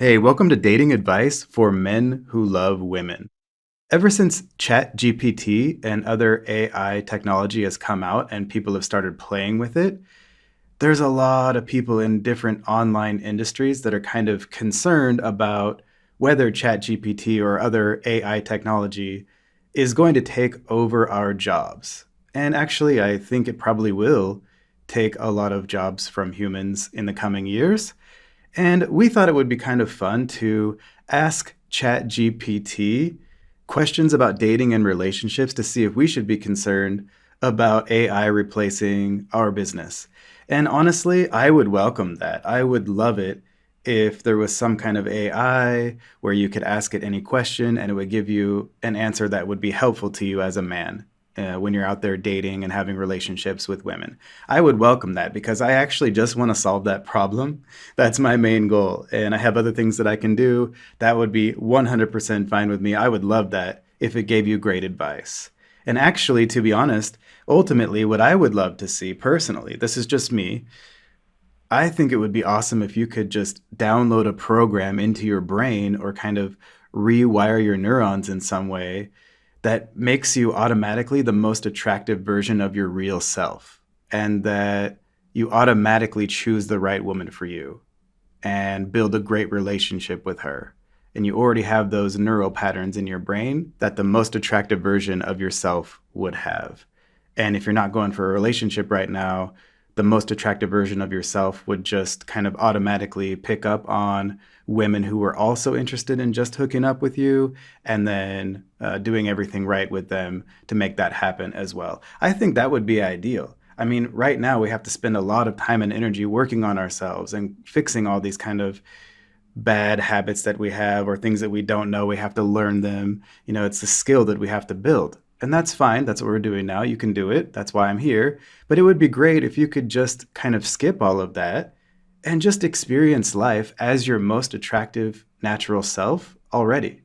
Hey, welcome to Dating Advice for Men Who Love Women. Ever since ChatGPT and other AI technology has come out and people have started playing with it, there's a lot of people in different online industries that are kind of concerned about whether ChatGPT or other AI technology is going to take over our jobs. And actually, I think it probably will take a lot of jobs from humans in the coming years. And we thought it would be kind of fun to ask ChatGPT questions about dating and relationships to see if we should be concerned about AI replacing our business. And honestly, I would welcome that. I would love it if there was some kind of AI where you could ask it any question and it would give you an answer that would be helpful to you as a man. When you're out there dating and having relationships with women, I would welcome that because I actually just want to solve that problem. That's my main goal. And I have other things that I can do. That would be 100% fine with me. I would love that if it gave you great advice. And actually, to be honest, ultimately, what I would love to see personally, this is just me, I think it would be awesome if you could just download a program into your brain or kind of rewire your neurons in some way that makes you automatically the most attractive version of your real self, and that you automatically choose the right woman for you and build a great relationship with her. And you already have those neural patterns in your brain that the most attractive version of yourself would have. And if you're not going for a relationship right now, the most attractive version of yourself would just kind of automatically pick up on women who were also interested in just hooking up with you and then doing everything right with them to make that happen as well. I think that would be ideal. I mean, right now we have to spend a lot of time and energy working on ourselves and fixing all these kind of bad habits that we have or things that we don't know. We have to learn them. It's a skill that we have to build. And that's fine. That's what we're doing now. You can do it. That's why I'm here. But it would be great if you could just kind of skip all of that and just experience life as your most attractive natural self already.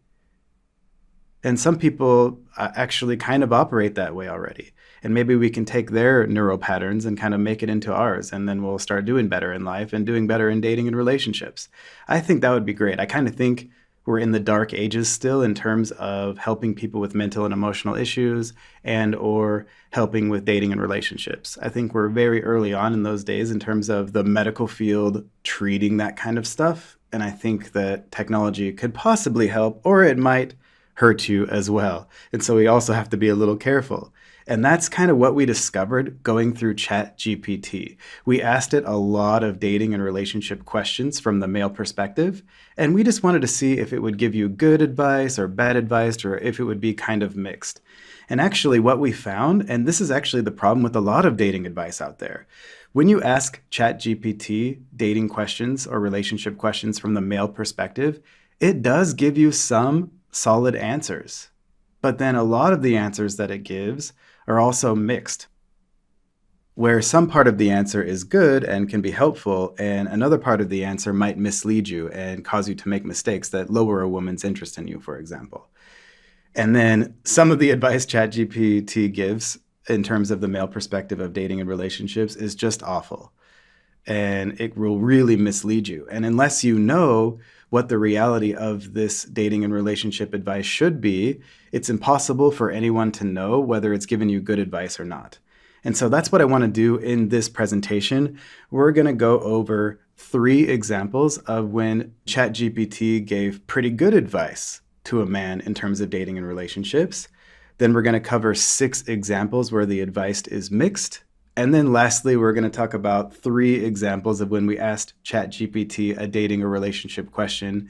And some people actually kind of operate that way already. And maybe we can take their neural patterns and kind of make it into ours. And then we'll start doing better in life and doing better in dating and relationships. I think that would be great. I kind of think we're in the dark ages still in terms of helping people with mental and emotional issues and or helping with dating and relationships. I think we're very early on in those days in terms of the medical field treating that kind of stuff. And I think that technology could possibly help, or it might hurt you as well. And so we also have to be a little careful. And that's kind of what we discovered going through ChatGPT. We asked it a lot of dating and relationship questions from the male perspective, and we just wanted to see if it would give you good advice or bad advice, or if it would be kind of mixed. And actually what we found, and this is actually the problem with a lot of dating advice out there, when you ask ChatGPT dating questions or relationship questions from the male perspective, it does give you some solid answers. But then a lot of the answers that it gives are also mixed, where some part of the answer is good and can be helpful, and another part of the answer might mislead you and cause you to make mistakes that lower a woman's interest in you, for example. And then some of the advice ChatGPT gives in terms of the male perspective of dating and relationships is just awful. And it will really mislead you. And unless you know what the reality of this dating and relationship advice should be, it's impossible for anyone to know whether it's given you good advice or not. And so that's what I want to do in this presentation. We're going to go over 3 examples of when ChatGPT gave pretty good advice to a man in terms of dating and relationships. Then we're going to cover 6 examples where the advice is mixed. And then lastly, we're going to talk about 3 examples of when we asked ChatGPT a dating or relationship question,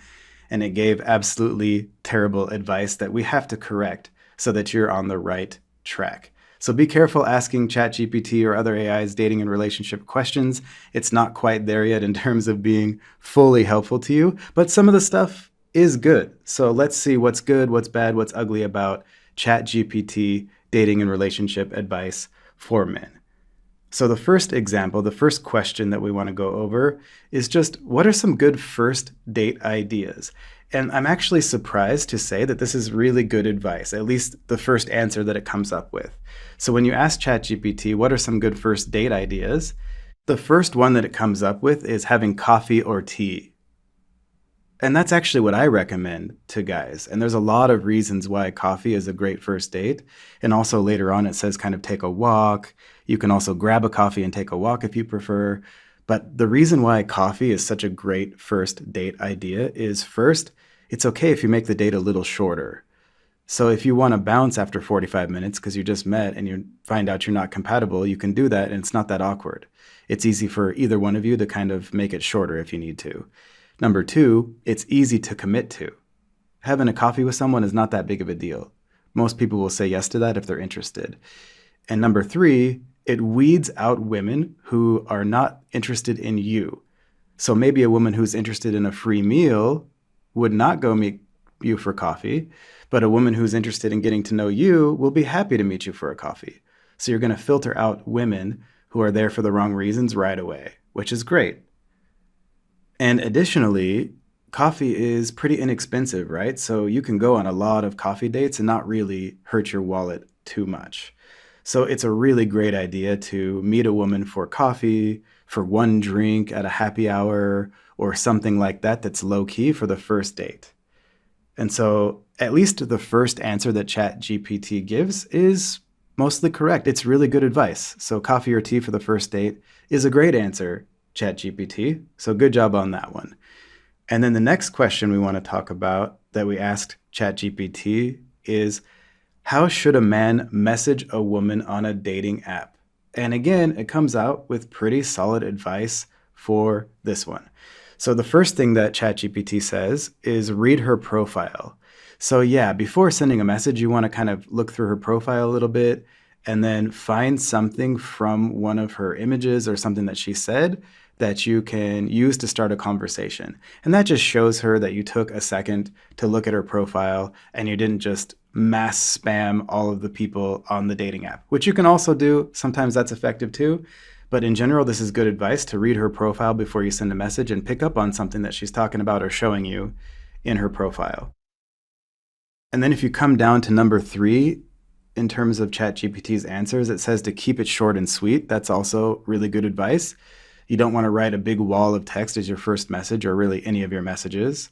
and it gave absolutely terrible advice that we have to correct so that you're on the right track. So be careful asking ChatGPT or other AIs dating and relationship questions. It's not quite there yet in terms of being fully helpful to you, but some of the stuff is good. So let's see what's good, what's bad, what's ugly about ChatGPT dating and relationship advice for men. So the first example, the first question that we want to go over is just, what are some good first date ideas? And I'm actually surprised to say that this is really good advice, at least the first answer that it comes up with. So when you ask ChatGPT, what are some good first date ideas? The first one that it comes up with is having coffee or tea. And that's actually what I recommend to guys. And there's a lot of reasons why coffee is a great first date. And also later on, it says kind of take a walk. You can also grab a coffee and take a walk if you prefer. But the reason why coffee is such a great first date idea is first, it's okay if you make the date a little shorter. So if you want to bounce after 45 minutes because you just met and you find out you're not compatible, you can do that and it's not that awkward. It's easy for either one of you to kind of make it shorter if you need to. Number two, it's easy to commit to. Having a coffee with someone is not that big of a deal. Most people will say yes to that if they're interested. And number three, it weeds out women who are not interested in you. So maybe a woman who's interested in a free meal would not go meet you for coffee, but a woman who's interested in getting to know you will be happy to meet you for a coffee. So you're going to filter out women who are there for the wrong reasons right away, which is great. And additionally, coffee is pretty inexpensive, right? So you can go on a lot of coffee dates and not really hurt your wallet too much. So it's a really great idea to meet a woman for coffee, for one drink at a happy hour, or something like that that's low key for the first date. And so at least the first answer that ChatGPT gives is mostly correct. It's really good advice. So coffee or tea for the first date is a great answer, ChatGPT. So good job on that one. And then the next question we want to talk about that we asked ChatGPT is, how should a man message a woman on a dating app? And again, it comes out with pretty solid advice for this one. So the first thing that ChatGPT says is read her profile. So yeah, before sending a message, you want to kind of look through her profile a little bit and then find something from one of her images or something that she said that you can use to start a conversation. And that just shows her that you took a second to look at her profile and you didn't just mass spam all of the people on the dating app, which you can also do. Sometimes that's effective too. But in general, this is good advice to read her profile before you send a message and pick up on something that she's talking about or showing you in her profile. And then if you come down to number 3, in terms of ChatGPT's answers, it says to keep it short and sweet. That's also really good advice. You don't want to write a big wall of text as your first message or really any of your messages.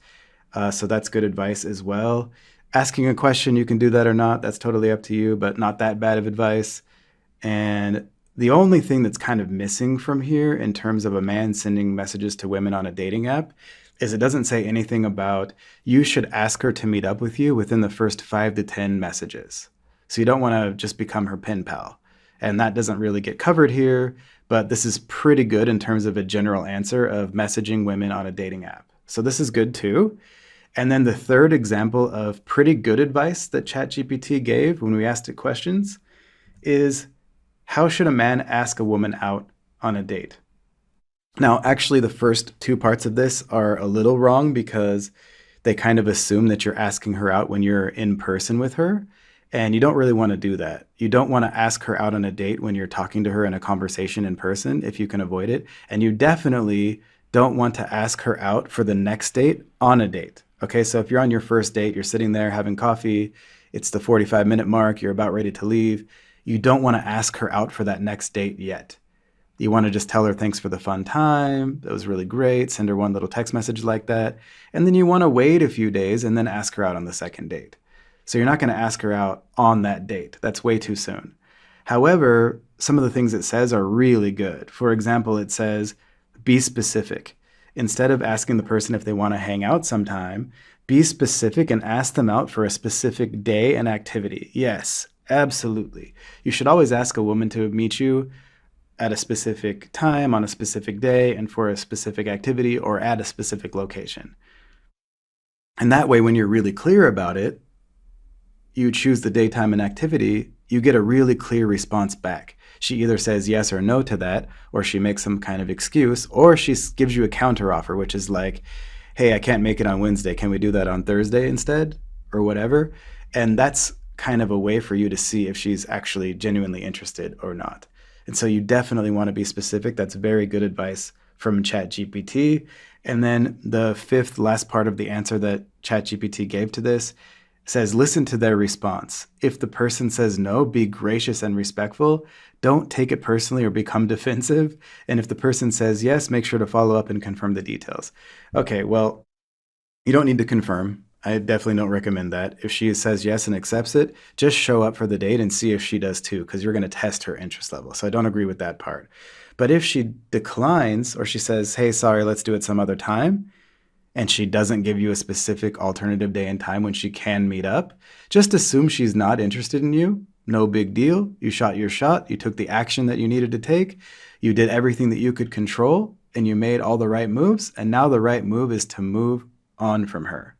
So that's good advice as well. Asking a question, you can do that or not. That's totally up to you, but not that bad of advice. And the only thing that's kind of missing from here in terms of a man sending messages to women on a dating app is it doesn't say anything about you should ask her to meet up with you within the first 5 to 10 messages. So you don't want to just become her pen pal. And that doesn't really get covered here, but this is pretty good in terms of a general answer of messaging women on a dating app. So this is good too. And then the third example of pretty good advice that ChatGPT gave when we asked it questions is, how should a man ask a woman out on a date? Now, actually, the first 2 parts of this are a little wrong because they kind of assume that you're asking her out when you're in person with her. And you don't really want to do that. You don't want to ask her out on a date when you're talking to her in a conversation in person, if you can avoid it. And you definitely don't want to ask her out for the next date on a date. Okay, so if you're on your first date, you're sitting there having coffee, it's the 45-minute mark, you're about ready to leave. You don't want to ask her out for that next date yet. You want to just tell her thanks for the fun time, that was really great, send her one little text message like that. And then you want to wait a few days and then ask her out on the second date. So you're not going to ask her out on that date. That's way too soon. However, some of the things it says are really good. For example, it says, be specific. Instead of asking the person if they want to hang out sometime, be specific and ask them out for a specific day and activity. Yes, absolutely. You should always ask a woman to meet you at a specific time, on a specific day, and for a specific activity or at a specific location. And that way, when you're really clear about it, you choose the daytime and activity, you get a really clear response back. She either says yes or no to that, or she makes some kind of excuse, or she gives you a counter offer, which is like, hey, I can't make it on Wednesday. Can we do that on Thursday instead? Or whatever. And that's kind of a way for you to see if she's actually genuinely interested or not. And so you definitely want to be specific. That's very good advice from ChatGPT. And then the 5th last part of the answer that ChatGPT gave to this says, listen to their response. If the person says no, be gracious and respectful. Don't take it personally or become defensive. And if the person says yes, make sure to follow up and confirm the details. Okay, well, You don't need to confirm. I definitely don't recommend that. If she says yes and accepts it, just show up for the date and see if she does too, because you're going to test her interest level. So I don't agree with that part. But if she declines or she says, hey, sorry, let's do it some other time, and she doesn't give you a specific alternative day and time when she can meet up, just assume she's not interested in you. No big deal. You shot your shot. You took the action that you needed to take. You did everything that you could control, and you made all the right moves. And now the right move is to move on from her.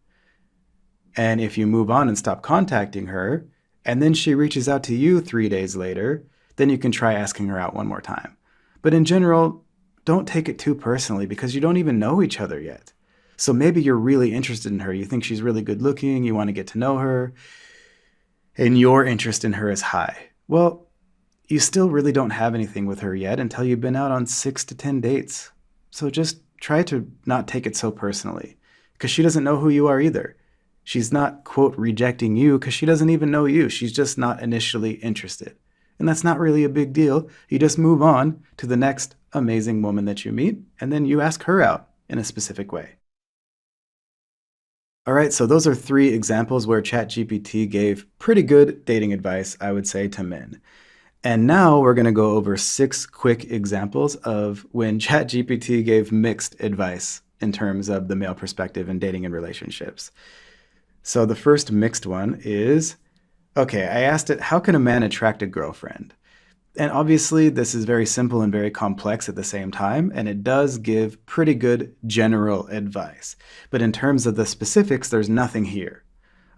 And if you move on and stop contacting her, and then she reaches out to you 3 days later, then you can try asking her out one more time. But in general, don't take it too personally because you don't even know each other yet. So maybe you're really interested in her. You think she's really good looking. You want to get to know her. And your interest in her is high. Well, you still really don't have anything with her yet until you've been out on 6 to 10 dates. So just try to not take it so personally because she doesn't know who you are either. She's not, quote, rejecting you because she doesn't even know you. She's just not initially interested. And that's not really a big deal. You just move on to the next amazing woman that you meet, and then you ask her out in a specific way. All right, so those are 3 examples where ChatGPT gave pretty good dating advice, I would say, to men. And now we're going to go over 6 quick examples of when ChatGPT gave mixed advice in terms of the male perspective in dating and relationships. So the first mixed one is, okay, I asked it, how can a man attract a girlfriend? And obviously this is very simple and very complex at the same time, and it does give pretty good general advice. But in terms of the specifics, there's nothing here.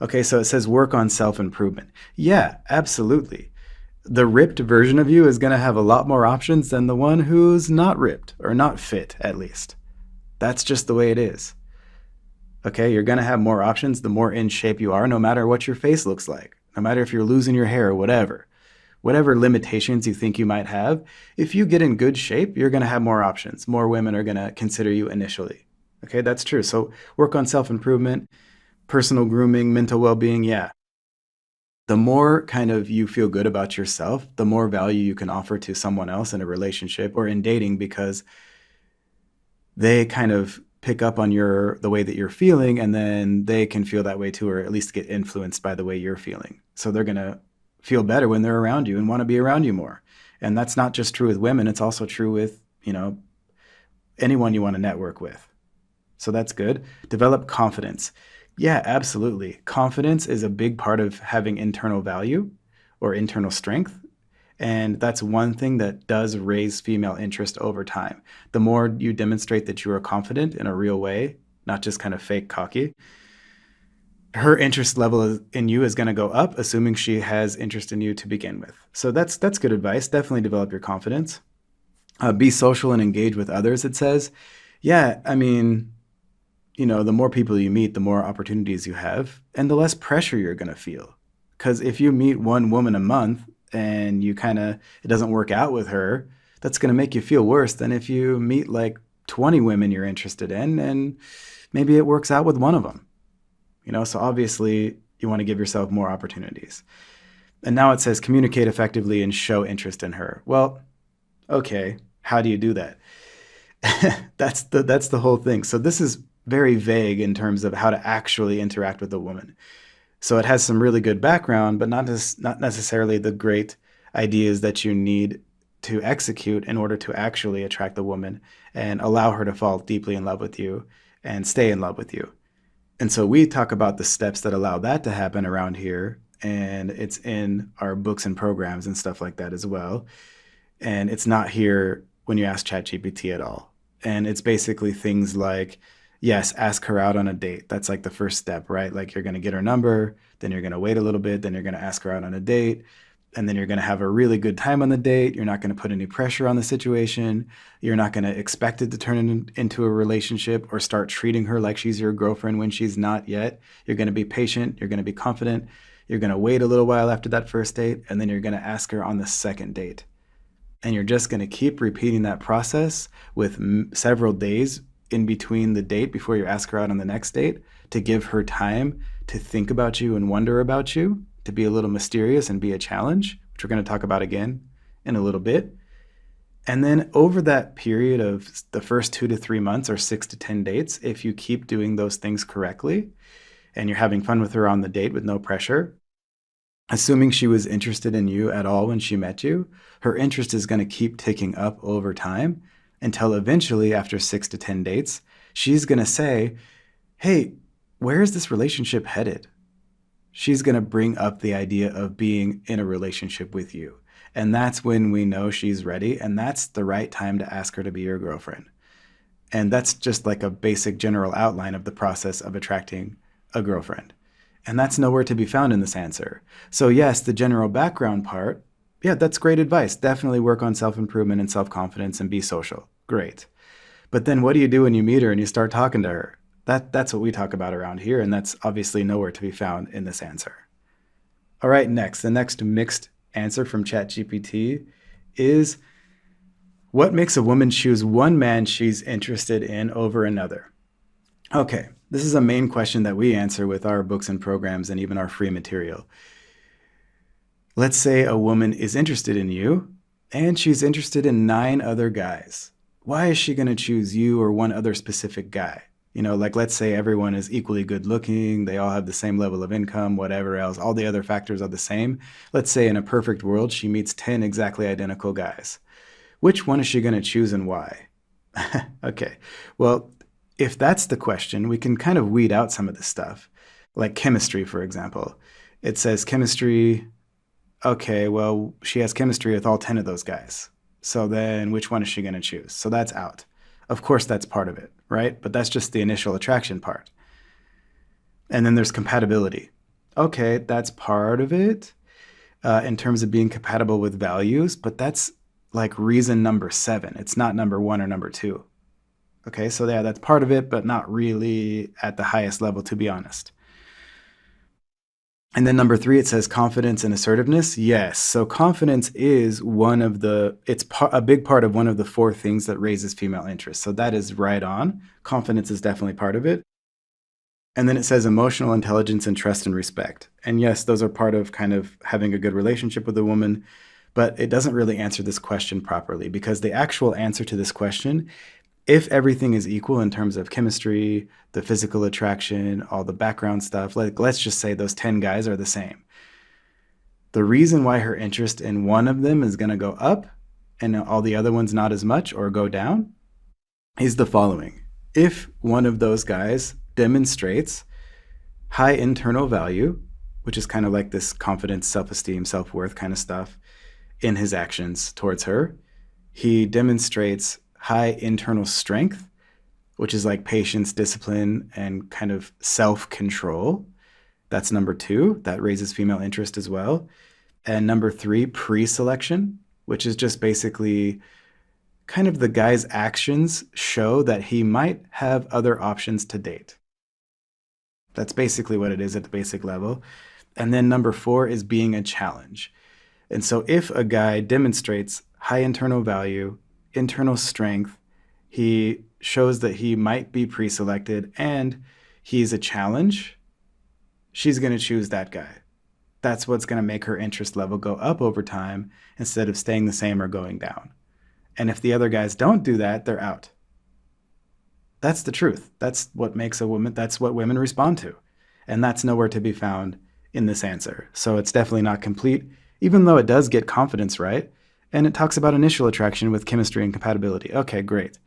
Okay, so it says work on self-improvement. Yeah, absolutely. The ripped version of you is going to have a lot more options than the one who's not ripped, or not fit, at least. That's just the way it is. Okay, you're going to have more options the more in shape you are, no matter what your face looks like, no matter if you're losing your hair or whatever. Whatever limitations you think you might have, if you get in good shape, you're going to have more options. More women are going to consider you initially. Okay, that's true. So work on self-improvement, personal grooming, mental well-being, yeah. The more kind of you feel good about yourself, the more value you can offer to someone else in a relationship or in dating because they kind of pick up on the way that you're feeling, and then they can feel that way too, or at least get influenced by the way you're feeling. So they're going to feel better when they're around you and want to be around you more. And that's not just true with women. It's also true with, anyone you want to network with. So that's good. Develop confidence. Yeah, absolutely. Confidence is a big part of having internal value or internal strength. And that's one thing that does raise female interest over time. The more you demonstrate that you are confident in a real way, not just kind of fake cocky, her interest level in you is going to go up, assuming she has interest in you to begin with. So that's good advice. Definitely develop your confidence. Be social and engage with others, it says. Yeah, I mean, the more people you meet, the more opportunities you have, and the less pressure you're going to feel. Because if you meet one woman a month and it doesn't work out with her, that's going to make you feel worse than if you meet like 20 women you're interested in and maybe it works out with one of them. So obviously you want to give yourself more opportunities. And now it says communicate effectively and show interest in her. Well, okay, how do you do that? That's the whole thing. So this is very vague in terms of how to actually interact with a woman. So it has some really good background, but not necessarily the great ideas that you need to execute in order to actually attract the woman and allow her to fall deeply in love with you and stay in love with you. And so we talk about the steps that allow that to happen around here, and it's in our books and programs and stuff like that as well. And it's not here when you ask ChatGPT at all. And it's basically things like, yes, ask her out on a date. That's like the first step, right? Like you're going to get her number, then you're going to wait a little bit, then you're going to ask her out on a date, and then you're going to have a really good time on the date. You're not going to put any pressure on the situation. You're not going to expect it to turn into a relationship or start treating her like she's your girlfriend when she's not yet. You're going to be patient. You're going to be confident. You're going to wait a little while after that first date, and then you're going to ask her on the second date. And you're just going to keep repeating that process with several days in between the date before you ask her out on the next date to give her time to think about you and wonder about you, to be a little mysterious and be a challenge, which we're going to talk about again in a little bit. And then over that period of the first 2 to 3 months or 6 to 10 dates, if you keep doing those things correctly and you're having fun with her on the date with no pressure, assuming she was interested in you at all when she met you, her interest is going to keep ticking up over time until eventually, after 6 to 10 dates, she's going to say, hey, where is this relationship headed? She's going to bring up the idea of being in a relationship with you. And that's when we know she's ready, and that's the right time to ask her to be your girlfriend. And that's just like a basic general outline of the process of attracting a girlfriend. And that's nowhere to be found in this answer. So yes, the general background part, yeah, that's great advice. Definitely work on self-improvement and self-confidence and be social. Great. But then what do you do when you meet her and you start talking to her? That's what we talk about around here, and that's obviously nowhere to be found in this answer. All right, next, the next mixed answer from ChatGPT is, what makes a woman choose one man she's interested in over another? Okay, this is a main question that we answer with our books and programs and even our free material. Let's say a woman is interested in you and she's interested in 9 other guys. Why is she going to choose you or one other specific guy? Like let's say everyone is equally good looking, they all have the same level of income, whatever else, all the other factors are the same. Let's say in a perfect world, she meets 10 exactly identical guys. Which one is she going to choose and why? Okay, well, if that's the question, we can kind of weed out some of this stuff. Like chemistry, for example. It says chemistry, okay, well, she has chemistry with all 10 of those guys. So then which one is she going to choose? So that's out. Of course, that's part of it, right? But that's just the initial attraction part. And then there's compatibility. Okay, that's part of it in terms of being compatible with values, but that's like reason number 7. It's not number 1 or number 2. Okay, so yeah, that's part of it, but not really at the highest level, to be honest. And then number 3, it says confidence and assertiveness. Yes, so confidence is a big part of one of the 4 things that raises female interest. So that is right on. Confidence is definitely part of it. And then it says emotional intelligence and trust and respect. And yes, those are part of kind of having a good relationship with a woman, but it doesn't really answer this question properly, because the actual answer to this question, if everything is equal in terms of chemistry, the physical attraction, all the background stuff, let's just say those 10 guys are the same. The reason why her interest in one of them is going to go up and all the other ones not as much or go down is the following. If one of those guys demonstrates high internal value, which is kind of like this confidence, self-esteem, self-worth kind of stuff in his actions towards her, he demonstrates high internal strength, which is like patience, discipline, and kind of self-control. That's number 2. That raises female interest as well. And number 3, pre-selection, which is just basically kind of the guy's actions show that he might have other options to date. That's basically what it is at the basic level. And then number 4 is being a challenge. And so if a guy demonstrates high internal value, internal strength, he shows that he might be pre-selected, and he's a challenge, she's going to choose that guy. That's what's going to make her interest level go up over time instead of staying the same or going down. And if the other guys don't do that, they're out. That's the truth. That's what makes a woman, that's what women respond to. And that's nowhere to be found in this answer. So it's definitely not complete, even though it does get confidence right. And it talks about initial attraction with chemistry and compatibility. Okay, great.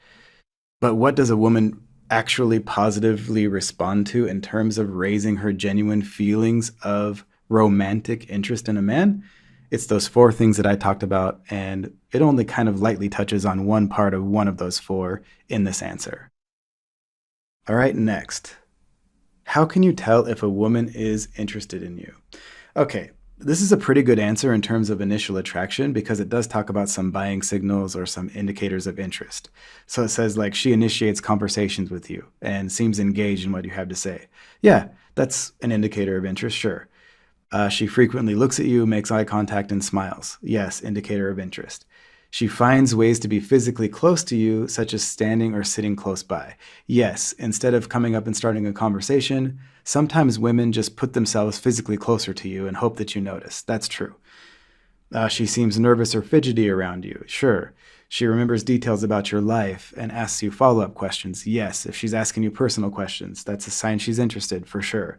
But what does a woman actually positively respond to in terms of raising her genuine feelings of romantic interest in a man? It's those 4 things that I talked about, and it only kind of lightly touches on one part of one of those 4 in this answer. All right, next. How can you tell if a woman is interested in you? Okay, this is a pretty good answer in terms of initial attraction, because it does talk about some buying signals or some indicators of interest. So it says like she initiates conversations with you and seems engaged in what you have to say. Yeah, that's an indicator of interest, sure. She frequently looks at you, makes eye contact, and smiles. Yes, indicator of interest. She finds ways to be physically close to you, such as standing or sitting close by. Yes, instead of coming up and starting a conversation, sometimes women just put themselves physically closer to you and hope that you notice. That's true. She seems nervous or fidgety around you. Sure. She remembers details about your life and asks you follow-up questions. Yes, if she's asking you personal questions, that's a sign she's interested for sure.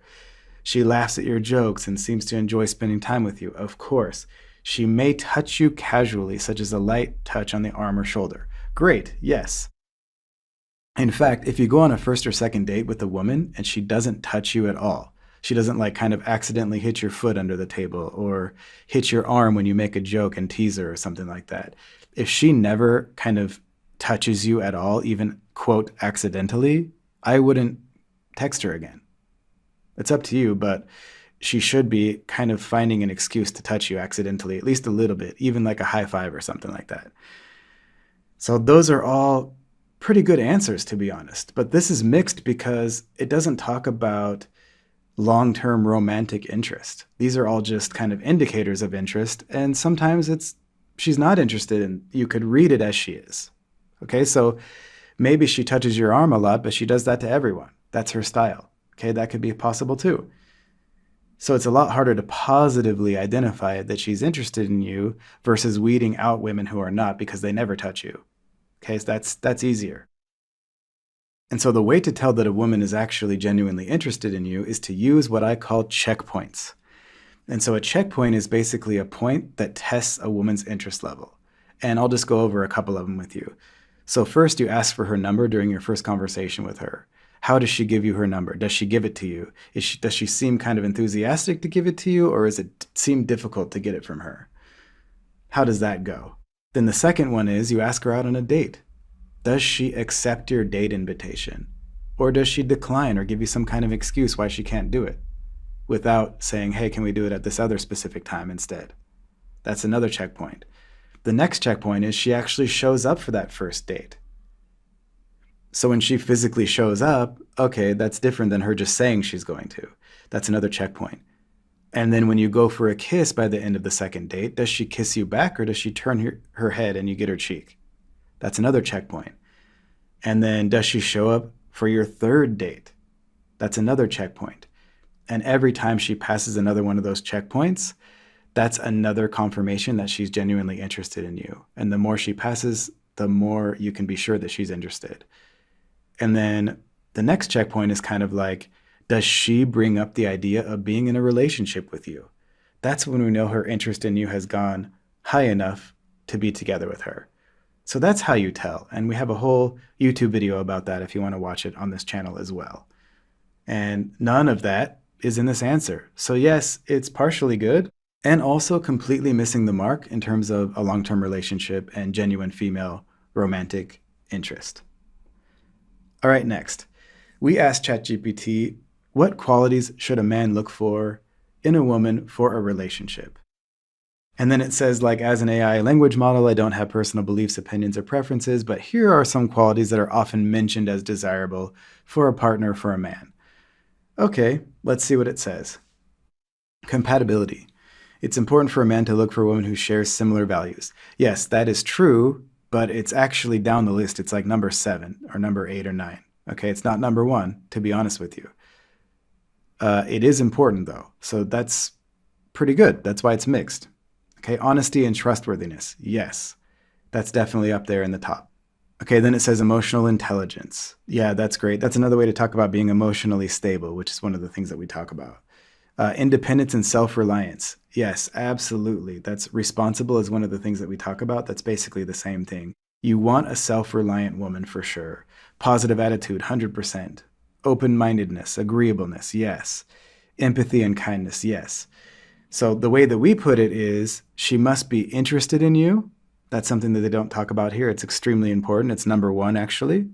She laughs at your jokes and seems to enjoy spending time with you. Of course. She may touch you casually, such as a light touch on the arm or shoulder. Great, yes. In fact, if you go on a first or second date with a woman and she doesn't touch you at all, she doesn't like kind of accidentally hit your foot under the table or hit your arm when you make a joke and tease her or something like that. If she never kind of touches you at all, even quote accidentally, I wouldn't text her again. It's up to you, but she should be kind of finding an excuse to touch you accidentally, at least a little bit, even like a high five or something like that. So those are all pretty good answers, to be honest. But this is mixed because it doesn't talk about long-term romantic interest. These are all just kind of indicators of interest, and sometimes she's not interested, and you could read it as she is. Okay, so maybe she touches your arm a lot, but she does that to everyone. That's her style. Okay, that could be possible too. So it's a lot harder to positively identify that she's interested in you versus weeding out women who are not because they never touch you. Okay, so that's easier. And so the way to tell that a woman is actually genuinely interested in you is to use what I call checkpoints. And so a checkpoint is basically a point that tests a woman's interest level. And I'll just go over a couple of them with you. So first, you ask for her number during your first conversation with her. How does she give you her number? Does she give it to you? Does she seem kind of enthusiastic to give it to you, or does it seem difficult to get it from her? How does that go? Then the second one is you ask her out on a date. Does she accept your date invitation? Or does she decline or give you some kind of excuse why she can't do it without saying, hey, can we do it at this other specific time instead? That's another checkpoint. The next checkpoint is she actually shows up for that first date. So when she physically shows up, okay, that's different than her just saying she's going to. That's another checkpoint. And then when you go for a kiss by the end of the second date, does she kiss you back or does she turn her head and you get her cheek? That's another checkpoint. And then does she show up for your third date? That's another checkpoint. And every time she passes another one of those checkpoints, that's another confirmation that she's genuinely interested in you. And the more she passes, the more you can be sure that she's interested. And then the next checkpoint is kind of like, does she bring up the idea of being in a relationship with you? That's when we know her interest in you has gone high enough to be together with her. So that's how you tell. And we have a whole YouTube video about that if you want to watch it on this channel as well. And none of that is in this answer. So yes, it's partially good and also completely missing the mark in terms of a long-term relationship and genuine female romantic interest. All right, next. We asked ChatGPT, what qualities should a man look for in a woman for a relationship? And then it says, like, as an AI language model, I don't have personal beliefs, opinions, or preferences, but here are some qualities that are often mentioned as desirable for a partner for a man. Okay, let's see what it says. Compatibility. It's important for a man to look for a woman who shares similar values. Yes, that is true, but it's actually down the list. It's like number 7 or number 8 or 9. Okay, it's not number 1, to be honest with you. It is important, though, so that's pretty good. That's why it's mixed. Okay, honesty and trustworthiness. Yes, that's definitely up there in the top. Okay, then it says emotional intelligence. Yeah, that's great. That's another way to talk about being emotionally stable, which is one of the things that we talk about. Independence and self-reliance. Yes, absolutely. That's responsible is one of the things that we talk about. That's basically the same thing. You want a self-reliant woman for sure. Positive attitude, 100%. Open-mindedness, agreeableness, yes. Empathy and kindness, yes. So the way that we put it is she must be interested in you. That's something that they don't talk about here. It's extremely important. It's number 1, actually.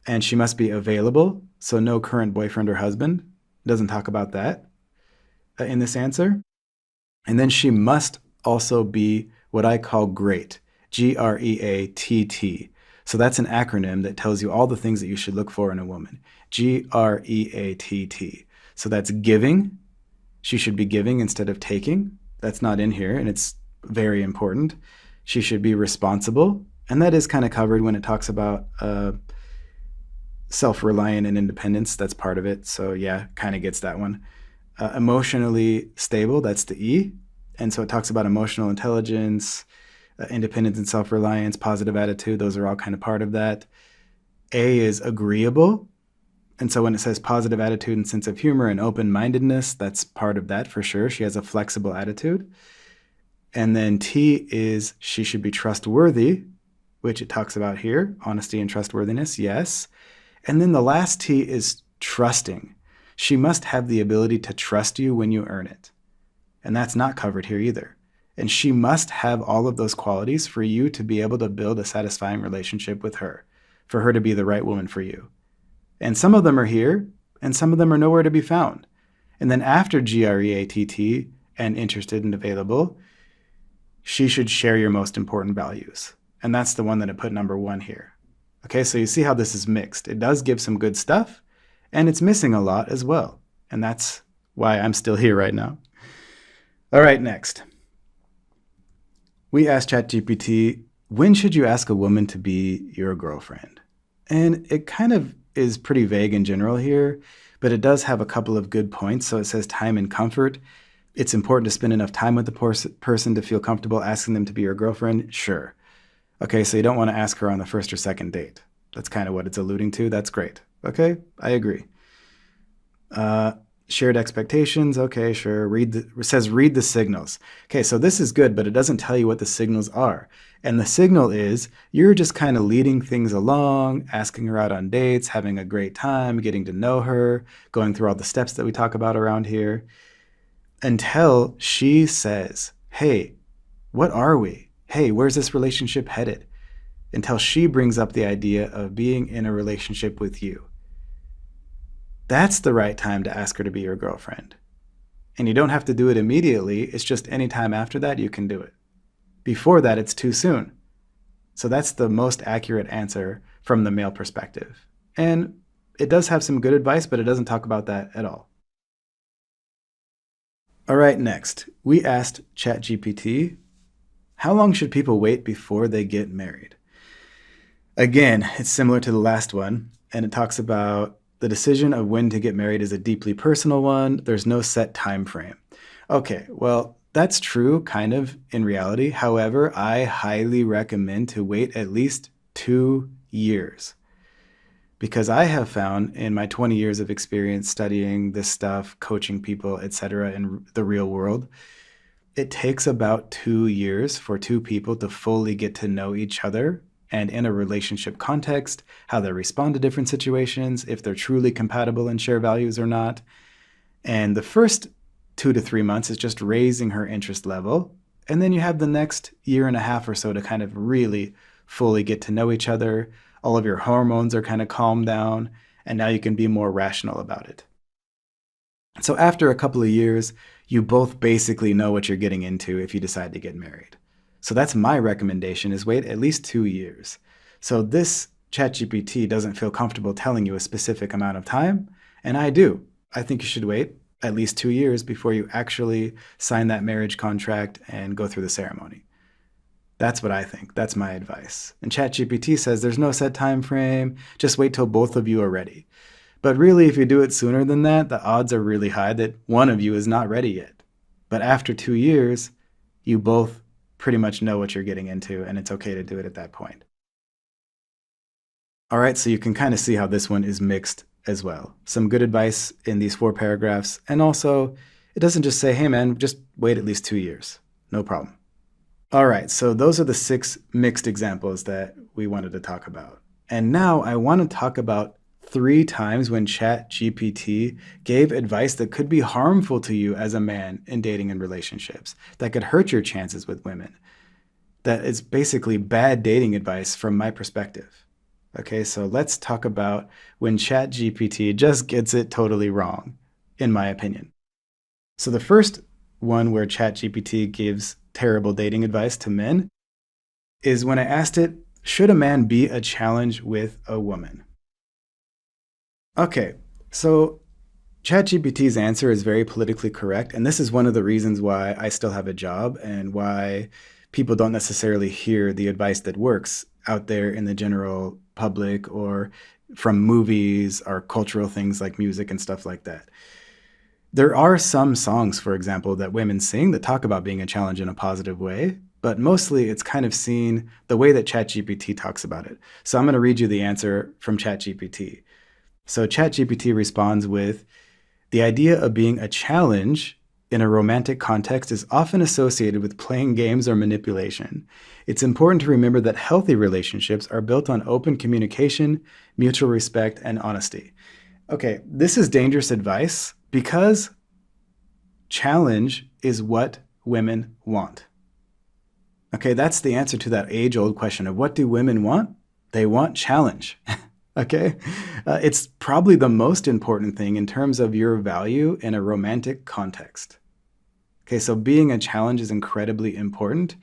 And she must be available. So no current boyfriend or husband. Doesn't talk about that in this answer. And then she must also be what I call great. G-R-E-A-T-T. So that's an acronym that tells you all the things that you should look for in a woman. G-R-E-A-T-T. So that's giving. She should be giving instead of taking. That's not in here, and it's very important. She should be responsible, and that is kind of covered when it talks about self-reliant and independence. That's part of it, so yeah, kind of gets that one. Emotionally stable, that's the E, and so it talks about emotional intelligence, independence and self-reliance, positive attitude, those are all kind of part of that. A is agreeable. And so when it says positive attitude and sense of humor and open-mindedness, that's part of that for sure. She has a flexible attitude. And then T is she should be trustworthy, which it talks about here, honesty and trustworthiness, yes. And then the last T is trusting. She must have the ability to trust you when you earn it. And that's not covered here either. And she must have all of those qualities for you to be able to build a satisfying relationship with her, for her to be the right woman for you. And some of them are here, and some of them are nowhere to be found. And then after GREATT and interested and available, she should share your most important values. And that's the one that I put number 1 here. Okay, so you see how this is mixed. It does give some good stuff, and it's missing a lot as well. And that's why I'm still here right now. All right, next. We asked ChatGPT, when should you ask a woman to be your girlfriend? And it kind of is pretty vague in general here, but it does have a couple of good points. So it says time and comfort. It's important to spend enough time with the person to feel comfortable asking them to be your girlfriend. Sure. Okay, so you don't want to ask her on the first or second date. That's kind of what it's alluding to. That's great. Okay, I agree. Shared expectations. Okay, sure. It says read the signals. Okay, so this is good, but it doesn't tell you what the signals are. And the signal is you're just kind of leading things along, asking her out on dates, having a great time, getting to know her, going through all the steps that we talk about around here, until she says, hey, what are we? Hey, where's this relationship headed? Until she brings up the idea of being in a relationship with you. That's the right time to ask her to be your girlfriend. And you don't have to do it immediately. It's just any time after that you can do it. Before that, it's too soon. So that's the most accurate answer from the male perspective. And it does have some good advice, but it doesn't talk about that at all. All right, next, we asked ChatGPT, how long should people wait before they get married? Again, it's similar to the last one, and it talks about the decision of when to get married is a deeply personal one. There's no set time frame. Okay, well, that's true, kind of, in reality. However, I highly recommend to wait at least 2 years. Because I have found in my 20 years of experience studying this stuff, coaching people, etc., in the real world, it takes about 2 years for two people to fully get to know each other and in a relationship context, how they respond to different situations, if they're truly compatible and share values or not. And the first 2 to 3 months is just raising her interest level. And then you have the next year and a half or so to kind of really fully get to know each other. All of your hormones are kind of calmed down, and now you can be more rational about it. So after a couple of years, you both basically know what you're getting into if you decide to get married. So that's my recommendation, is wait at least 2 years. So this ChatGPT doesn't feel comfortable telling you a specific amount of time, and I do. I think you should wait at least 2 years before you actually sign that marriage contract and go through the ceremony. That's what I think. That's my advice. And ChatGPT says there's no set time frame. Just wait till both of you are ready. But really, if you do it sooner than that, the odds are really high that one of you is not ready yet. But after 2 years, you both pretty much know what you're getting into, and it's okay to do it at that point. All right, so you can kind of see how this one is mixed as well. Some good advice in these 4 paragraphs, and also it doesn't just say, hey man, just wait at least 2 years. No problem. All right, so those are the 6 mixed examples that we wanted to talk about. And now I want to talk about 3 times when ChatGPT gave advice that could be harmful to you as a man in dating and relationships, that could hurt your chances with women. That is basically bad dating advice from my perspective. Okay, so let's talk about when ChatGPT just gets it totally wrong, in my opinion. So the first one where ChatGPT gives terrible dating advice to men is when I asked it, should a man be a challenge with a woman? Okay, so ChatGPT's answer is very politically correct, and this is one of the reasons why I still have a job and why people don't necessarily hear the advice that works out there in the general public or from movies or cultural things like music and stuff like that. There are some songs, for example, that women sing that talk about being a challenge in a positive way, but mostly it's kind of seen the way that ChatGPT talks about it. So I'm going to read you the answer from ChatGPT. So ChatGPT responds with, the idea of being a challenge in a romantic context is often associated with playing games or manipulation. It's important to remember that healthy relationships are built on open communication, mutual respect, and honesty. Okay, this is dangerous advice because challenge is what women want. Okay, that's the answer to that age-old question of what do women want? They want challenge. Okay, it's probably the most important thing in terms of your value in a romantic context. Okay, so being a challenge is incredibly important.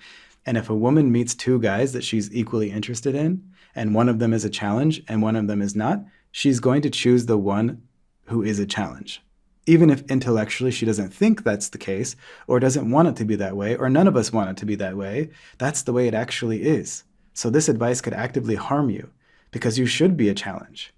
And if a woman meets two guys that she's equally interested in, and one of them is a challenge and one of them is not, she's going to choose the one who is a challenge. Even if intellectually she doesn't think that's the case, or doesn't want it to be that way, or none of us want it to be that way, that's the way it actually is. So this advice could actively harm you, because you should be a challenge.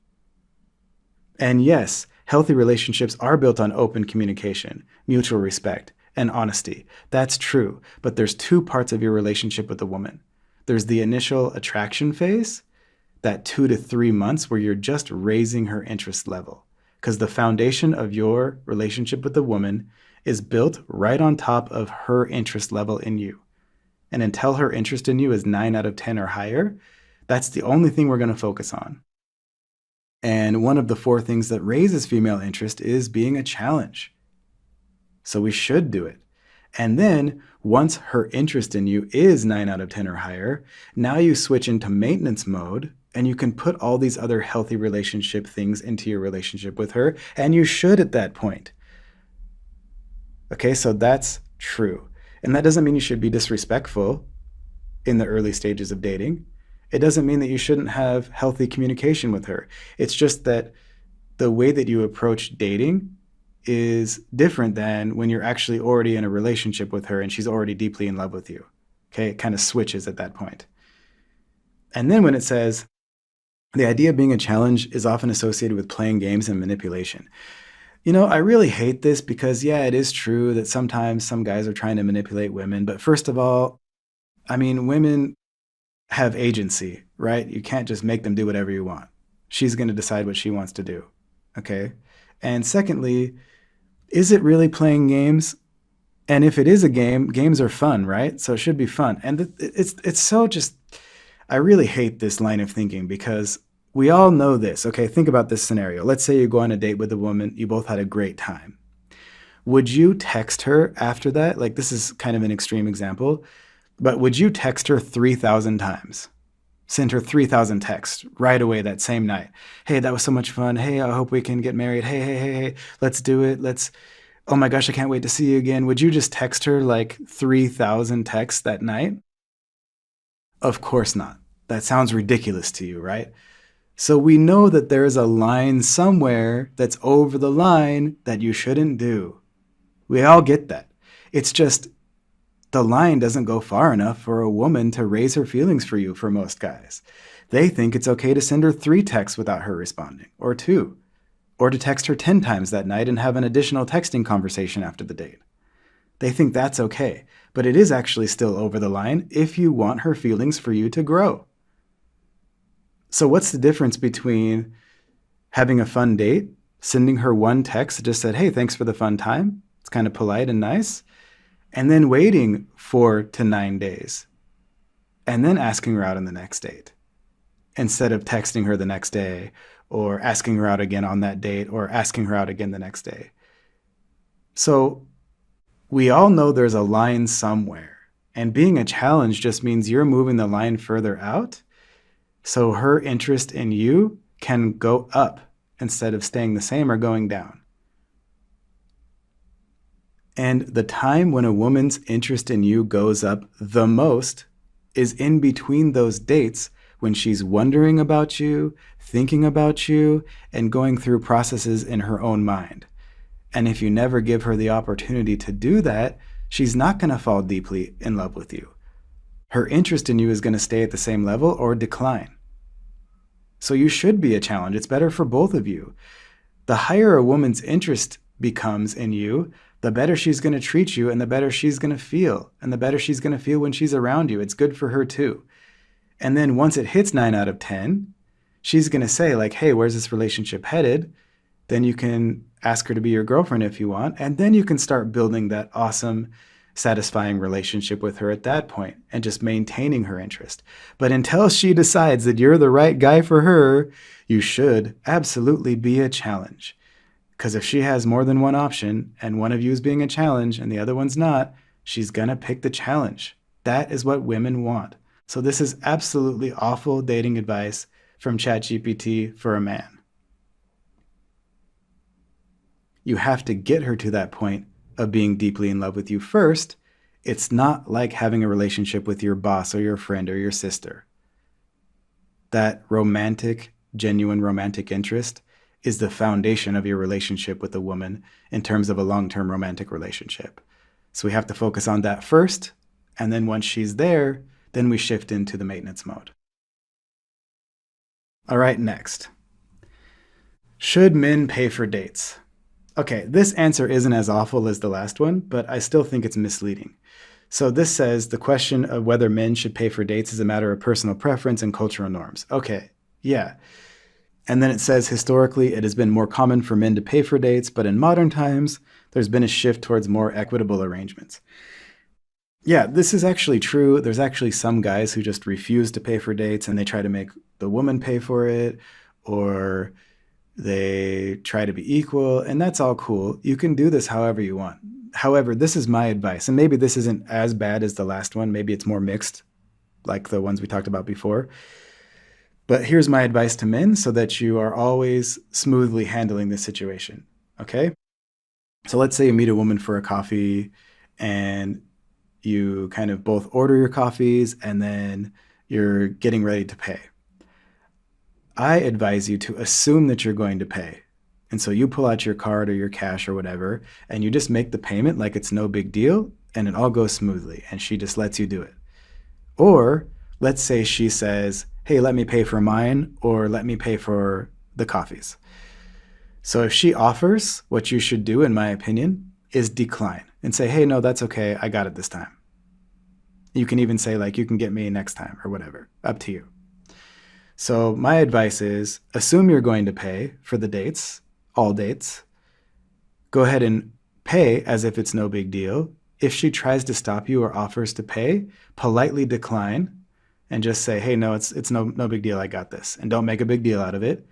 And yes, healthy relationships are built on open communication, mutual respect, and honesty. That's true, but there's two parts of your relationship with a woman. There's the initial attraction phase, that 2 to 3 months where you're just raising her interest level. Because the foundation of your relationship with a woman is built right on top of her interest level in you. And until her interest in you is 9 out of 10 or higher, that's the only thing we're going to focus on. And one of the 4 things that raises female interest is being a challenge. So we should do it. And then once her interest in you is 9 out of 10 or higher, now you switch into maintenance mode and you can put all these other healthy relationship things into your relationship with her. And you should at that point. Okay, so that's true. And that doesn't mean you should be disrespectful in the early stages of dating. It doesn't mean that you shouldn't have healthy communication with her. It's just that the way that you approach dating is different than when you're actually already in a relationship with her and she's already deeply in love with you. Okay, it kind of switches at that point. And then when it says, the idea of being a challenge is often associated with playing games and manipulation. You know, I really hate this because, yeah, it is true that sometimes some guys are trying to manipulate women. But first of all, I mean, women have agency, right? You can't just make them do whatever you want. She's going to decide what she wants to do, okay? And secondly, is it really playing games? And if it is a game, games are fun, right? So it should be fun. And it's so just, I really hate this line of thinking because we all know this, okay? Think about this scenario. Let's say you go on a date with a woman, you both had a great time. Would you text her after that? Like, this is kind of an extreme example. But would you text her 3,000 times? Send her 3,000 texts right away that same night. Hey, that was so much fun. Hey, I hope we can get married. Hey, let's do it. Oh my gosh, I can't wait to see you again. Would you just text her like 3,000 texts that night? Of course not. That sounds ridiculous to you, right? So we know that there is a line somewhere that's over the line that you shouldn't do. We all get that. It's just, the line doesn't go far enough for a woman to raise her feelings for you for most guys. They think it's okay to send her 3 texts without her responding, or 2, or to text her 10 times that night and have an additional texting conversation after the date. They think that's okay, but it is actually still over the line if you want her feelings for you to grow. So what's the difference between having a fun date, sending her 1 text that just said, hey, thanks for the fun time, it's kind of polite and nice, and then waiting 4 to 9 days, and then asking her out on the next date, instead of texting her the next day, or asking her out again on that date, or asking her out again the next day. So we all know there's a line somewhere, and being a challenge just means you're moving the line further out, so her interest in you can go up instead of staying the same or going down. And the time when a woman's interest in you goes up the most is in between those dates when she's wondering about you, thinking about you, and going through processes in her own mind. And if you never give her the opportunity to do that, she's not going to fall deeply in love with you. Her interest in you is going to stay at the same level or decline. So you should be a challenge. It's better for both of you. The higher a woman's interest becomes in you, the the better she's going to treat you and the better she's going to feel. And the better she's going to feel when she's around you. It's good for her too. And then once it hits 9 out of 10, she's going to say like, hey, where's this relationship headed? Then you can ask her to be your girlfriend if you want. And then you can start building that awesome, satisfying relationship with her at that point and just maintaining her interest. But until she decides that you're the right guy for her, you should absolutely be a challenge. Because if she has more than one option and one of you is being a challenge and the other one's not, she's going to pick the challenge. That is what women want. So this is absolutely awful dating advice from ChatGPT for a man. You have to get her to that point of being deeply in love with you first. It's not like having a relationship with your boss or your friend or your sister. That romantic, genuine romantic interest is the foundation of your relationship with a woman in terms of a long-term romantic relationship. So we have to focus on that first, and then once she's there, then we shift into the maintenance mode. All right, next. Should men pay for dates? Okay, this answer isn't as awful as the last one, but I still think it's misleading. So this says the question of whether men should pay for dates is a matter of personal preference and cultural norms. Okay, yeah. And then it says historically it has been more common for men to pay for dates, but in modern times, there's been a shift towards more equitable arrangements. Yeah, this is actually true. There's actually some guys who just refuse to pay for dates and they try to make the woman pay for it, or they try to be equal, and that's all cool. You can do this however you want. However, this is my advice, and maybe this isn't as bad as the last one. Maybe it's more mixed, like the ones we talked about before. But here's my advice to men so that you are always smoothly handling this situation, okay? So let's say you meet a woman for a coffee and you kind of both order your coffees and then you're getting ready to pay. I advise you to assume that you're going to pay. And so you pull out your card or your cash or whatever, and you just make the payment like it's no big deal, and it all goes smoothly, and she just lets you do it. Or let's say she says, hey, let me pay for mine, or let me pay for the coffees. So if she offers, what you should do, in my opinion, is decline and say, hey, no, that's okay. I got it this time. You can even say like, you can get me next time or whatever, up to you. So my advice is assume you're going to pay for the dates, all dates. Go ahead and pay as if it's no big deal. If she tries to stop you or offers to pay, politely decline and just say, hey, no, it's no big deal. I got this. And don't make a big deal out of it.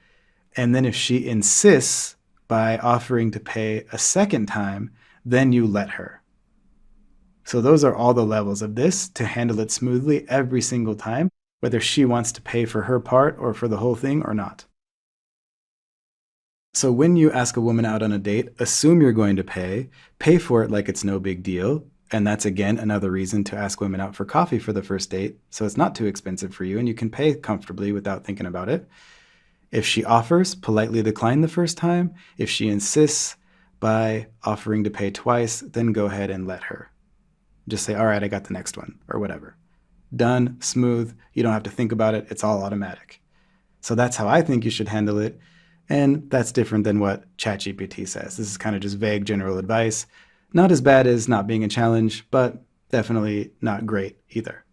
And then if she insists by offering to pay a second time, then you let her. So those are all the levels of this to handle it smoothly every single time, whether she wants to pay for her part or for the whole thing or not. So when you ask a woman out on a date, assume you're going to pay for it like it's no big deal. And that's, again, another reason to ask women out for coffee for the first date. So it's not too expensive for you and you can pay comfortably without thinking about it. If she offers, politely decline the first time. If she insists by offering to pay twice, then go ahead and let her. Just say, all right, I got the next one or whatever. Done, smooth. You don't have to think about it. It's all automatic. So that's how I think you should handle it. And that's different than what ChatGPT says. This is kind of just vague general advice. Not as bad as not being a challenge, but definitely not great either.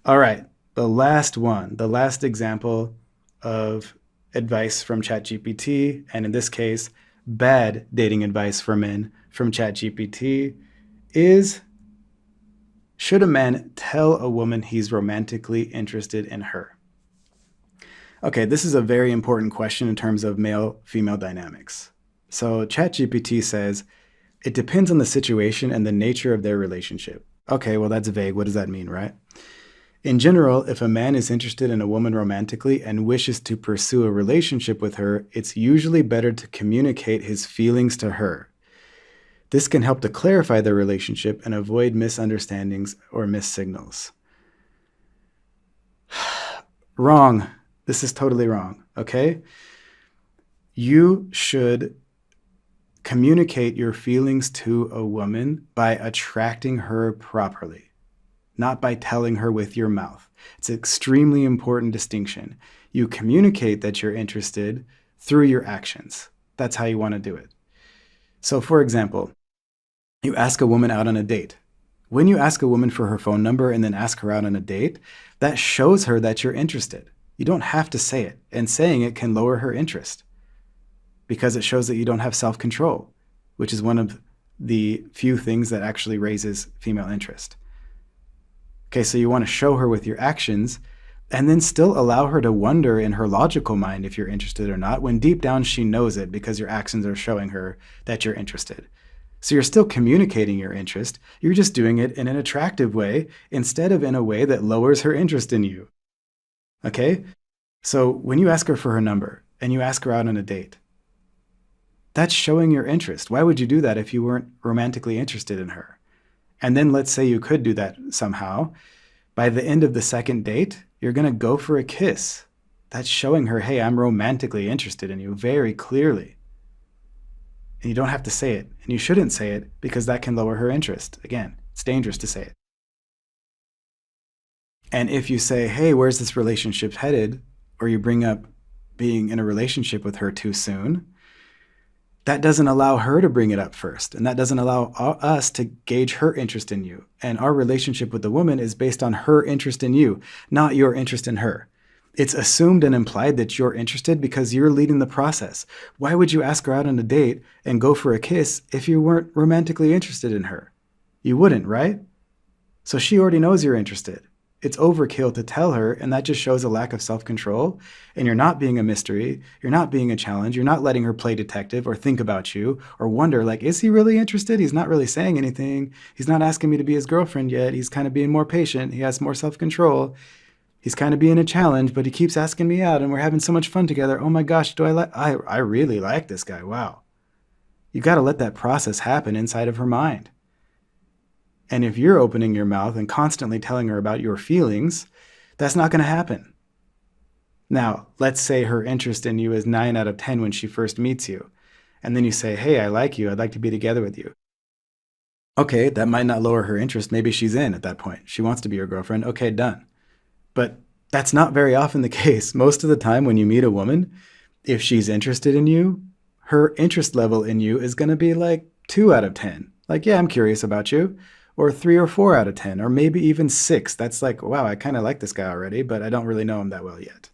All right, the last one, the last example of advice from ChatGPT, and in this case, bad dating advice for men from ChatGPT, is: should a man tell a woman he's romantically interested in her? Okay, this is a very important question in terms of male-female dynamics. So ChatGPT says, it depends on the situation and the nature of their relationship. Okay, well, that's vague. What does that mean, right? In general, if a man is interested in a woman romantically and wishes to pursue a relationship with her, it's usually better to communicate his feelings to her. This can help to clarify the relationship and avoid misunderstandings or missed signals. Wrong. This is totally wrong, okay? You should communicate your feelings to a woman by attracting her properly, not by telling her with your mouth. It's an extremely important distinction. You communicate that you're interested through your actions. That's how you want to do it. So for example, You ask a woman out on a date. When you ask a woman for her phone number and then ask her out on a date, that shows her that you're interested. You don't have to say it, and saying it can lower her interest because it shows that you don't have self-control, which is one of the few things that actually raises female interest. Okay, so you want to show her with your actions and then still allow her to wonder in her logical mind if you're interested or not, when deep down she knows it because your actions are showing her that you're interested. So you're still communicating your interest, you're just doing it in an attractive way instead of in a way that lowers her interest in you. Okay? So when you ask her for her number and you ask her out on a date, that's showing your interest. Why would you do that if you weren't romantically interested in her? And then let's say you could do that somehow. By the end of the second date, you're going to go for a kiss. That's showing her, hey, I'm romantically interested in you very clearly. And you don't have to say it. And you shouldn't say it because that can lower her interest. Again, it's dangerous to say it. And if you say, hey, where's this relationship headed? Or you bring up being in a relationship with her too soon, that doesn't allow her to bring it up first. And that doesn't allow us to gauge her interest in you. And our relationship with the woman is based on her interest in you, not your interest in her. It's assumed and implied that you're interested because you're leading the process. Why would you ask her out on a date and go for a kiss if you weren't romantically interested in her? You wouldn't, right? So she already knows you're interested. It's overkill to tell her, and that just shows a lack of self-control. And you're not being a mystery. You're not being a challenge. You're not letting her play detective or think about you or wonder, like, is he really interested? He's not really saying anything. He's not asking me to be his girlfriend yet. He's kind of being more patient. He has more self-control. He's kind of being a challenge, but he keeps asking me out, and we're having so much fun together. Oh my gosh, I really like this guy. Wow. You got to let that process happen inside of her mind. And if you're opening your mouth and constantly telling her about your feelings, that's not going to happen. Now, let's say her interest in you is 9 out of 10 when she first meets you. And then you say, hey, I like you. I'd like to be together with you. Okay, that might not lower her interest. Maybe she's in at that point. She wants to be your girlfriend. Okay, done. But that's not very often the case. Most of the time when you meet a woman, if she's interested in you, her interest level in you is going to be like 2 out of 10. Like, yeah, I'm curious about you. Or 3 or 4 out of 10, or maybe even 6. That's like, wow, I kind of like this guy already, but I don't really know him that well yet.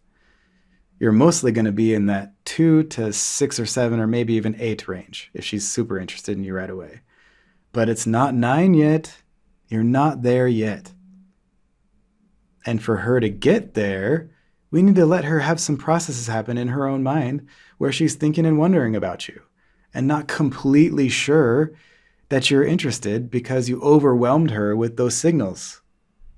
You're mostly going to be in that 2 to 6 or 7 or maybe even 8 range if she's super interested in you right away. But it's not 9 yet. You're not there yet. And for her to get there, we need to let her have some processes happen in her own mind where she's thinking and wondering about you and not completely sure that you're interested because you overwhelmed her with those signals.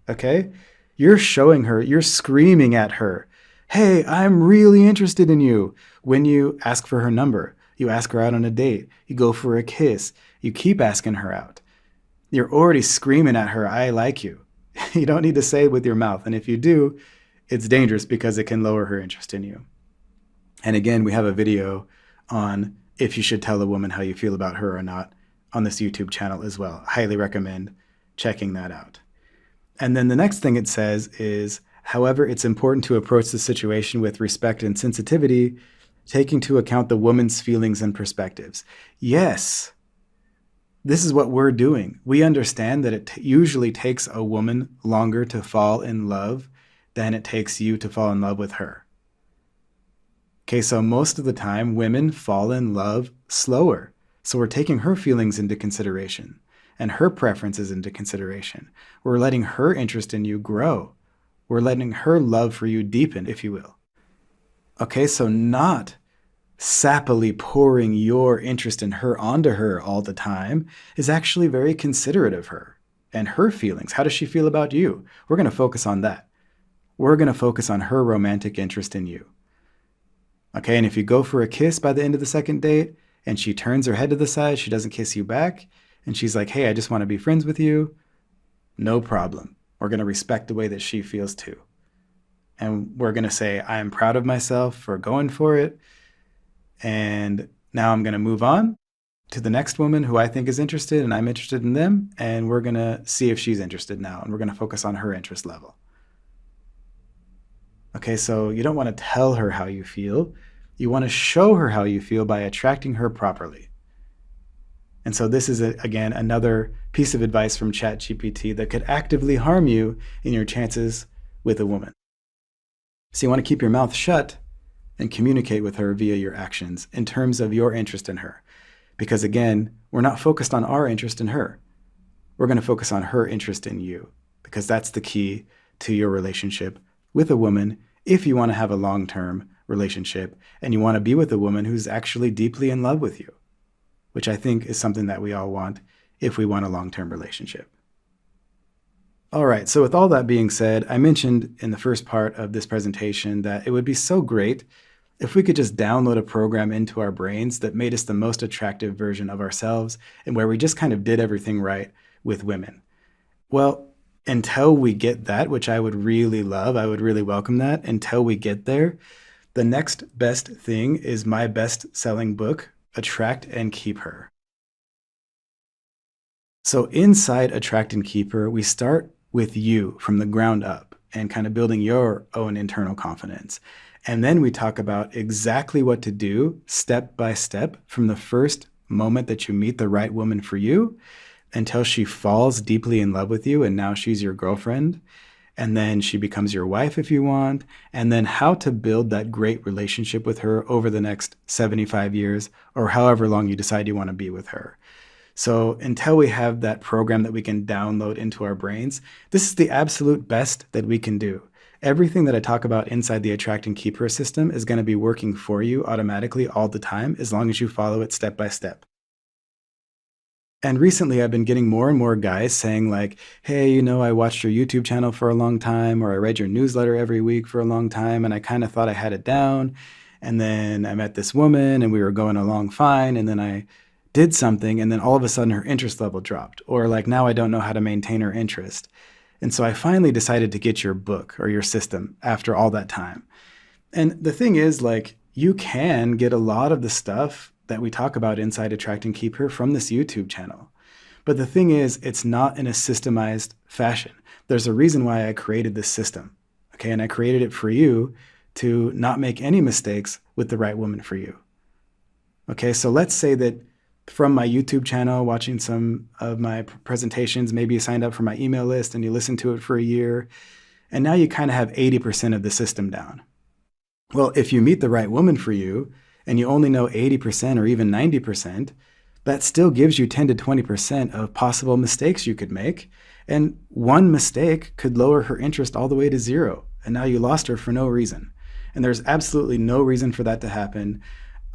Okay? You're showing her, you're screaming at her, hey, I'm really interested in you. When you ask for her number, you ask her out on a date, you go for a kiss, you keep asking her out. You're already screaming at her, I like you. You don't need to say it with your mouth. And if you do, it's dangerous because it can lower her interest in you. And again, we have a video on if you should tell a woman how you feel about her or not on this YouTube channel as well. Highly recommend checking that out. And then the next thing it says is, however, it's important to approach the situation with respect and sensitivity, taking into account the woman's feelings and perspectives. Yes, this is what we're doing. We understand that it usually takes a woman longer to fall in love than it takes you to fall in love with her. Okay, so most of the time, women fall in love slower. So we're taking her feelings into consideration and her preferences into consideration. We're letting her interest in you grow. We're letting her love for you deepen, if you will. Okay, so not sappily pouring your interest in her onto her all the time is actually very considerate of her and her feelings. How does she feel about you? We're going to focus on that. We're going to focus on her romantic interest in you. Okay, and if you go for a kiss by the end of the second date, and she turns her head to the side, she doesn't kiss you back, and she's like, hey, I just want to be friends with you, no problem. We're going to respect the way that she feels too. And we're going to say, I am proud of myself for going for it, and now I'm going to move on to the next woman who I think is interested, and I'm interested in them, and we're going to see if she's interested now, and we're going to focus on her interest level. Okay, so you don't want to tell her how you feel. You want to show her how you feel by attracting her properly. And so this is, again, another piece of advice from ChatGPT that could actively harm you in your chances with a woman. So you want to keep your mouth shut and communicate with her via your actions in terms of your interest in her. Because again, we're not focused on our interest in her. We're going to focus on her interest in you, because that's the key to your relationship with a woman if you want to have a long-term relationship and you want to be with a woman who's actually deeply in love with you, which I think is something that we all want if we want a long-term relationship. All right, so with all that being said, I mentioned in the first part of this presentation that it would be so great if we could just download a program into our brains that made us the most attractive version of ourselves and where we just kind of did everything right with women. Well, until we get that, which I would really love, I would really welcome that, until we get there, the next best thing is my best-selling book, Attract and Keep Her. So inside Attract and Keep Her, we start with you from the ground up and kind of building your own internal confidence. And then we talk about exactly what to do step by step from the first moment that you meet the right woman for you until she falls deeply in love with you and now she's your girlfriend. And then she becomes your wife if you want, and then how to build that great relationship with her over the next 75 years or however long you decide you want to be with her. So until we have that program that we can download into our brains, this is the absolute best that we can do. Everything that I talk about inside the Attract and Keep Her system is going to be working for you automatically all the time as long as you follow it step by step. And recently I've been getting more and more guys saying like, hey, I watched your YouTube channel for a long time, or I read your newsletter every week for a long time, and I kind of thought I had it down. And then I met this woman and we were going along fine. And then I did something and then all of a sudden her interest level dropped, or like now I don't know how to maintain her interest. And so I finally decided to get your book or your system after all that time. And the thing is, like, you can get a lot of the stuff that we talk about inside Attract and Keep Her from this YouTube channel. But the thing is, it's not in a systemized fashion. There's a reason why I created this system, okay? And I created it for you to not make any mistakes with the right woman for you. Okay, so let's say that from my YouTube channel, watching some of my presentations, maybe you signed up for my email list and you listened to it for a year, and now you kind of have 80% of the system down. Well, if you meet the right woman for you, and you only know 80% or even 90%, that still gives you 10 to 20% of possible mistakes you could make. And one mistake could lower her interest all the way to zero. And now you lost her for no reason. And there's absolutely no reason for that to happen.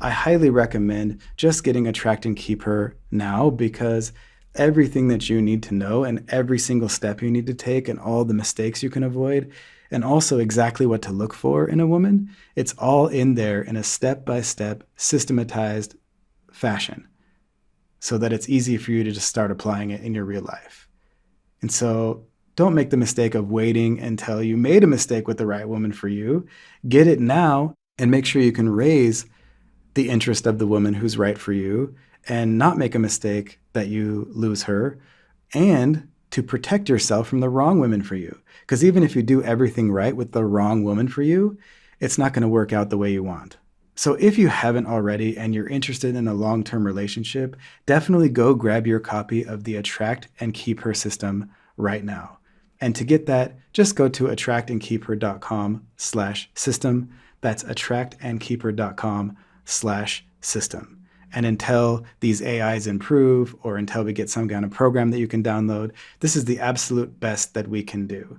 I highly recommend just getting Attract and Keep Her now, because everything that you need to know and every single step you need to take and all the mistakes you can avoid, and also exactly what to look for in a woman, it's all in there in a step-by-step, systematized fashion so that it's easy for you to just start applying it in your real life. And so don't make the mistake of waiting until you made a mistake with the right woman for you. Get it now and make sure you can raise the interest of the woman who's right for you and not make a mistake that you lose her, and to protect yourself from the wrong women for you. Because even if you do everything right with the wrong woman for you, it's not going to work out the way you want. So if you haven't already and you're interested in a long-term relationship, definitely go grab your copy of the Attract and Keep Her system right now. And to get that, just go to attractandkeepher.com/system. That's attractandkeepher.com/system. And until these AIs improve, or until we get some kind of program that you can download, this is the absolute best that we can do.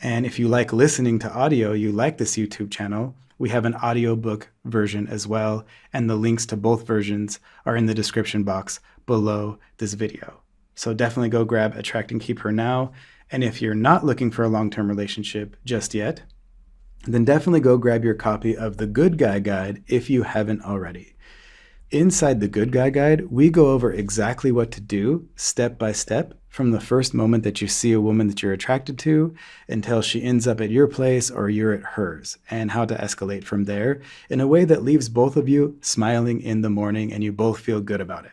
And if you like listening to audio, you like this YouTube channel, we have an audiobook version as well, and the links to both versions are in the description box below this video. So definitely go grab Attract and Keep Her now. And if you're not looking for a long-term relationship just yet, then definitely go grab your copy of the Good Guy Guide if you haven't already. Inside the Good Guy Guide, we go over exactly what to do step by step from the first moment that you see a woman that you're attracted to until she ends up at your place or you're at hers, and how to escalate from there in a way that leaves both of you smiling in the morning and you both feel good about it.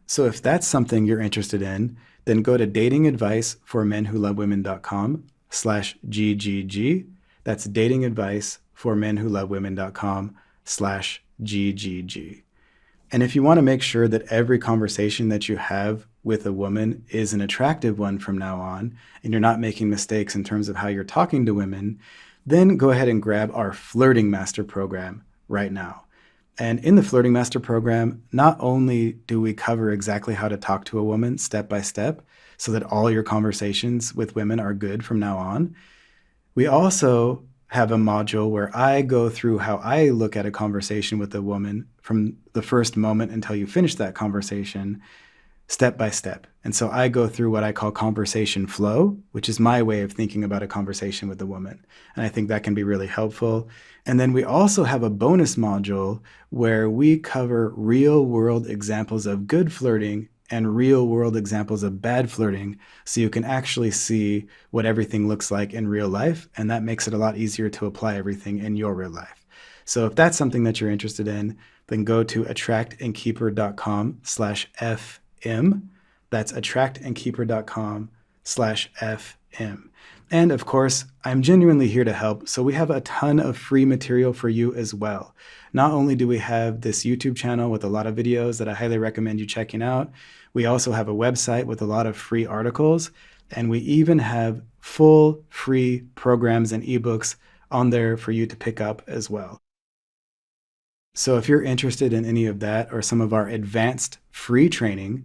So if that's something you're interested in, then go to datingadviceformenwholovewomen.com/GGG. That's datingadviceformenwholovewomen.com/GGG. And if you want to make sure that every conversation that you have with a woman is an attractive one from now on, and you're not making mistakes in terms of how you're talking to women, then go ahead and grab our Flirting Master Program right now. And in the Flirting Master Program, not only do we cover exactly how to talk to a woman step by step so that all your conversations with women are good from now on, we also have a module where I go through how I look at a conversation with a woman from the first moment until you finish that conversation, step by step. And so I go through what I call conversation flow, which is my way of thinking about a conversation with a woman. And I think that can be really helpful. And then we also have a bonus module where we cover real world examples of good flirting and real world examples of bad flirting, so you can actually see what everything looks like in real life. And that makes it a lot easier to apply everything in your real life. So if that's something that you're interested in, then go to attractandkeeper.com/FM. That's attractandkeeper.com/FM. And of course, I'm genuinely here to help. So we have a ton of free material for you as well. Not only do we have this YouTube channel with a lot of videos that I highly recommend you checking out, we also have a website with a lot of free articles, and we even have full free programs and ebooks on there for you to pick up as well. So if you're interested in any of that or some of our advanced free training,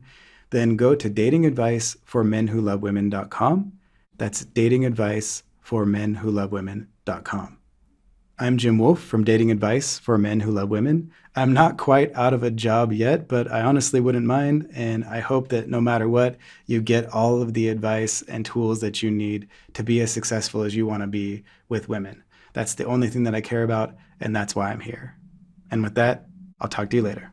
then go to datingadviceformenwholovewomen.com. That's datingadviceformenwholovewomen.com. I'm Jim Wolf from Dating Advice for Men Who Love Women. I'm not quite out of a job yet, but I honestly wouldn't mind, and I hope that no matter what, you get all of the advice and tools that you need to be as successful as you want to be with women. That's the only thing that I care about, and that's why I'm here. And with that, I'll talk to you later.